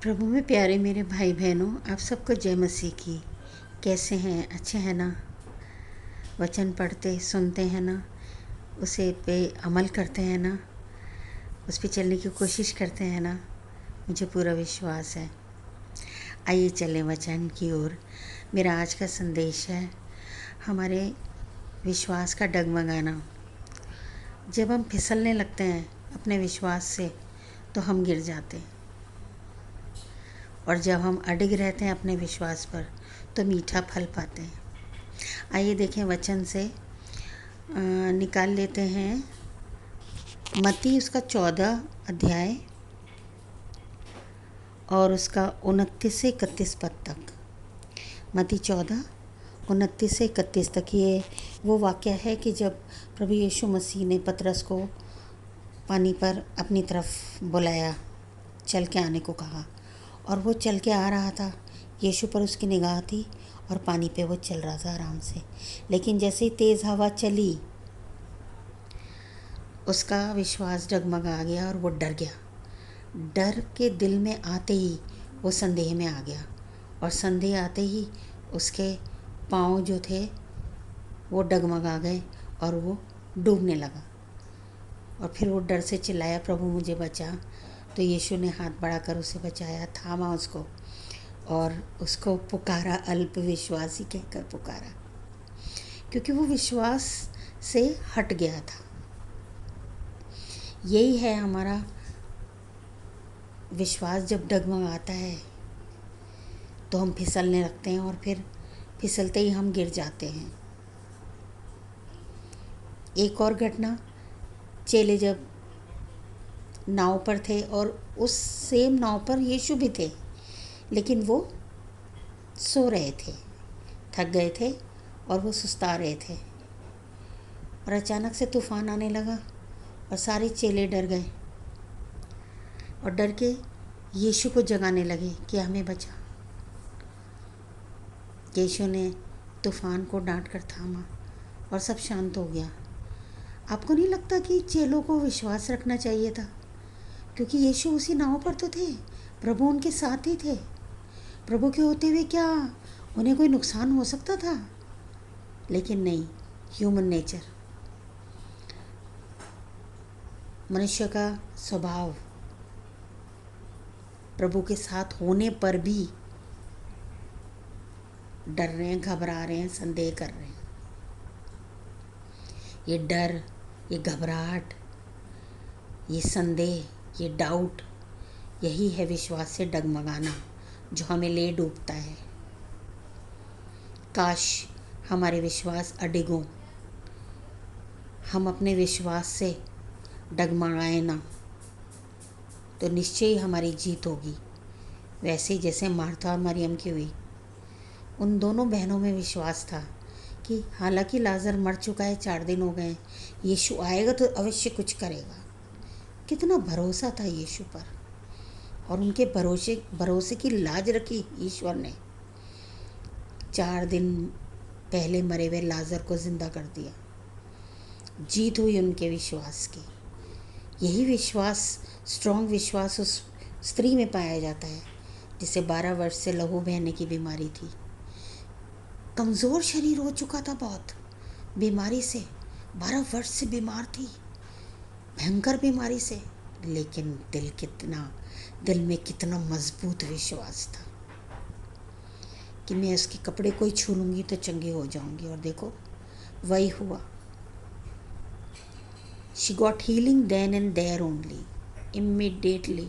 प्रभु में प्यारे मेरे भाई बहनों, आप सबको जय मसीह की। कैसे हैं? अच्छे हैं ना? वचन पढ़ते सुनते हैं ना? उसे पे अमल करते हैं ना? उस पे चलने की कोशिश करते हैं ना? मुझे पूरा विश्वास है। आइए चलें वचन की ओर। मेरा आज का संदेश है हमारे विश्वास का डगमगाना। जब हम फिसलने लगते हैं अपने विश्वास से तो हम गिर जाते हैं, और जब हम अडिग रहते हैं अपने विश्वास पर तो मीठा फल पाते हैं। आइए देखें वचन से निकाल लेते हैं मत्ती उसका 14 अध्याय और उसका 29 से 31 पद तक। मत्ती 14 29 से 31 तक। ये वो वाक़या है कि जब प्रभु यीशु मसीह ने पतरस को पानी पर अपनी तरफ बुलाया, चल के आने को कहा, और वो चल के आ रहा था। यीशु पर उसकी निगाह थी और पानी पे वो चल रहा था आराम से। लेकिन जैसे ही तेज़ हवा चली, उसका विश्वास डगमगा गया और वो डर गया। डर के दिल में आते ही वो संदेह में आ गया, और संदेह आते ही उसके पाँव जो थे वो डगमगा गए और वो डूबने लगा। और फिर वो डर से चिल्लाया, प्रभु मुझे बचा। तो यीशु ने हाथ बढ़ाकर उसे बचाया, थामा उसको और उसको पुकारा, अल्प विश्वासी कहकर पुकारा, क्योंकि वो विश्वास से हट गया था। यही है हमारा विश्वास। जब डगमगाता है तो हम फिसलने लगते हैं, और फिर फिसलते ही हम गिर जाते हैं। एक और घटना, चेले जब नाव पर थे और उस सेम नाव पर यीशु भी थे, लेकिन वो सो रहे थे, थक गए थे और वो सुस्ता रहे थे। और अचानक से तूफान आने लगा और सारे चेले डर गए और डर के यीशु को जगाने लगे कि हमें बचा। यीशु ने तूफान को डांट कर थामा और सब शांत हो गया। आपको नहीं लगता कि चेलों को विश्वास रखना चाहिए था? क्योंकि यीशु उसी नाव पर तो थे, प्रभु उनके साथ ही थे। प्रभु के होते हुए क्या उन्हें कोई नुकसान हो सकता था? लेकिन नहीं, ह्यूमन नेचर, मनुष्य का स्वभाव प्रभु के साथ होने पर भी डर रहे हैं, घबरा रहे हैं, संदेह कर रहे हैं। ये डर, ये घबराहट, ये संदेह, ये डाउट, यही है विश्वास से डगमगाना जो हमें ले डूबता है। काश हमारे विश्वास अडिग हों, हम अपने विश्वास से डगमगाए ना, तो निश्चय ही हमारी जीत होगी। वैसे जैसे मार्था और मरियम की हुई। उन दोनों बहनों में विश्वास था कि हालांकि लाजर मर चुका है, 4 दिन हो गए, यीशु आएगा तो अवश्य कुछ करेगा। कितना भरोसा था यीशु पर, और उनके भरोसे की लाज रखी ईश्वर ने। 4 दिन पहले मरे हुए लाजर को जिंदा कर दिया। जीत हुई उनके विश्वास की। यही विश्वास, स्ट्रॉन्ग विश्वास उस स्त्री में पाया जाता है जिसे 12 वर्ष से लहू बहने की बीमारी थी। कमज़ोर शरीर हो चुका था बहुत बीमारी से, 12 वर्ष से बीमार थी, भयंकर बीमारी से। लेकिन दिल में कितना मजबूत विश्वास था कि मैं उसके कपड़े को ही छू लूँगी तो चंगी हो जाऊँगी। और देखो वही हुआ। She got healing then and there only, immediately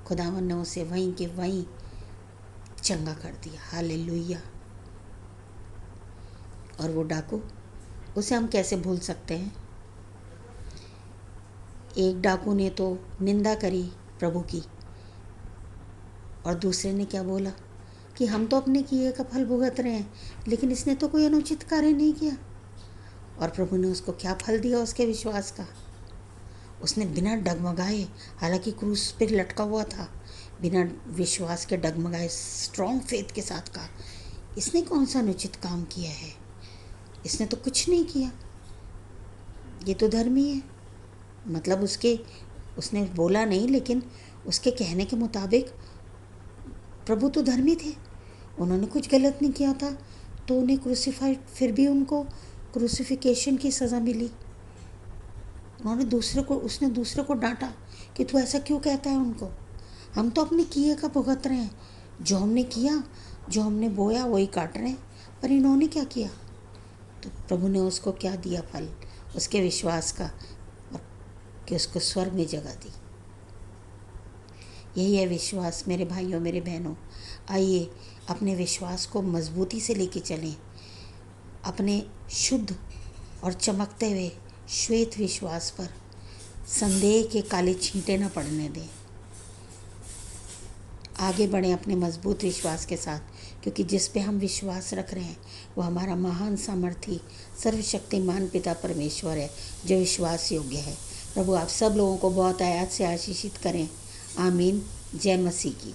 खुदावन ने उसे वहीं के वहीं चंगा कर दिया। हालेलुया। और वो डाकू, उसे हम कैसे भूल सकते हैं? एक डाकू ने तो निंदा करी प्रभु की, और दूसरे ने क्या बोला कि हम तो अपने किए का फल भुगत रहे हैं, लेकिन इसने तो कोई अनुचित कार्य नहीं किया। और प्रभु ने उसको क्या फल दिया उसके विश्वास का? उसने बिना डगमगाए, हालांकि क्रूस पे लटका हुआ था, बिना विश्वास के डगमगाए स्ट्रॉन्ग फेथ के साथ कहा, इसने कौन सा अनुचित काम किया है? इसने तो कुछ नहीं किया, ये तो धर्मी है। मतलब उसने बोला नहीं, लेकिन उसके कहने के मुताबिक प्रभु तो धर्मी थे, उन्होंने कुछ गलत नहीं किया था, तो उन्हें क्रूसीफाइड, फिर भी उनको क्रूसीफिकेशन की सज़ा मिली। उसने दूसरे को डांटा कि तू ऐसा क्यों कहता है उनको, हम तो अपने किए का भुगत रहे हैं, जो हमने किया, जो हमने बोया वही काट रहे हैं, पर इन्होंने क्या किया। तो प्रभु ने उसको क्या दिया फल, उसके विश्वास का, और कि उसको स्वर्ग में जगह दी। यही है विश्वास मेरे भाइयों मेरे बहनों। आइए अपने विश्वास को मजबूती से लेके चलें, अपने शुद्ध और चमकते हुए श्वेत विश्वास पर संदेह के काले छींटे न पड़ने दें। आगे बढ़ें अपने मजबूत विश्वास के साथ, क्योंकि जिस पे हम विश्वास रख रहे हैं वो हमारा महान सामर्थी सर्वशक्तिमान पिता परमेश्वर है, जो विश्वास योग्य है। प्रभु आप सब लोगों को बहुत आयात से आशीषित करें। आमीन। जय मसीह की।